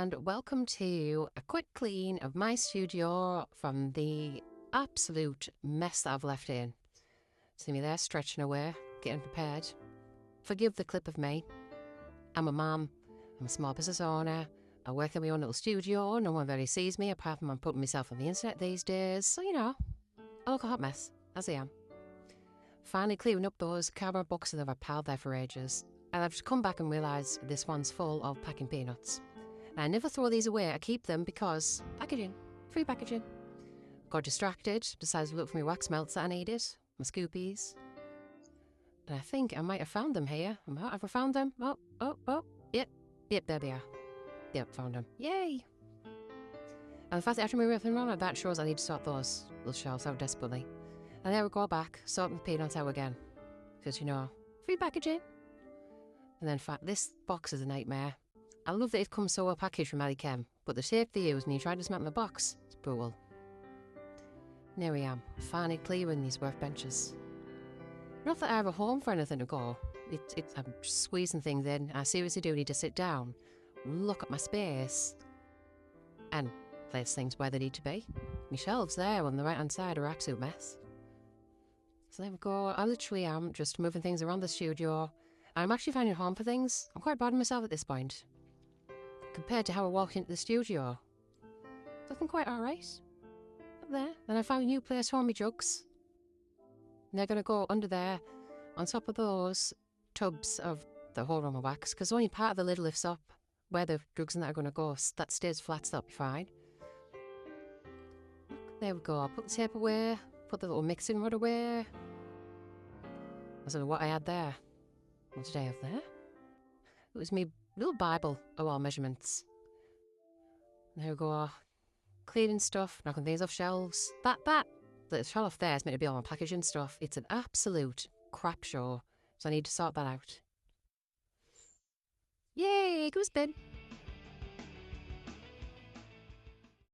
and welcome to a quick clean of my studio from the absolute mess that I've left in. See me there stretching away, getting prepared. Forgive the clip of me. I'm a mum, I'm a small business owner, I work in my own little studio, no one really sees me apart from I'm putting myself on the internet these days, so I look a hot mess, as I am. Finally clearing up those cardboard boxes that I've piled there for ages, and I've just come back and realised this one's full of packing peanuts. And I never throw these away, I keep them because packaging, free packaging. Got distracted, decided to look for my wax melts that I needed, my scoopies. And I think I might have found them here. Have I found them? Oh, yep, there they are. Yep, found them. Yay! And the fact that after move everything around like that shows I need to sort those little shelves out desperately. And there we go back, sorting the peanuts out again. Because, free packaging. And then, in fact, this box is a nightmare. I love that it comes so well packaged from Alichem, but the shape they use when you try to dismantle the box, it's brutal. And there we am, finally clearing these workbenches. Not that I have a home for anything to go. I'm just squeezing things in. I seriously do need to sit down, look at my space, and place things where they need to be. My shelves there on the right-hand side are an absolute mess. So there we go. I literally am just moving things around the studio. I'm actually finding a home for things. I'm quite proud of myself at this point. Compared to how I walked into the studio. Looking quite alright. Up there. Then I found a new place for my jugs. And they're going to go under there, on top of those tubs of the whole aroma wax, because only part of the lid lifts up where the jugs and that are going to go. That stays flat, so that'll be fine. There we go. I'll put the tape away, put the little mixing rod away. I don't know what I had there. What did I have there? It was my little Bible of all measurements. There we go. Cleaning stuff, knocking things off shelves. The shelf there is meant to be all my packaging stuff. It's an absolute crap show, so I need to sort that out. Yay, goose bin.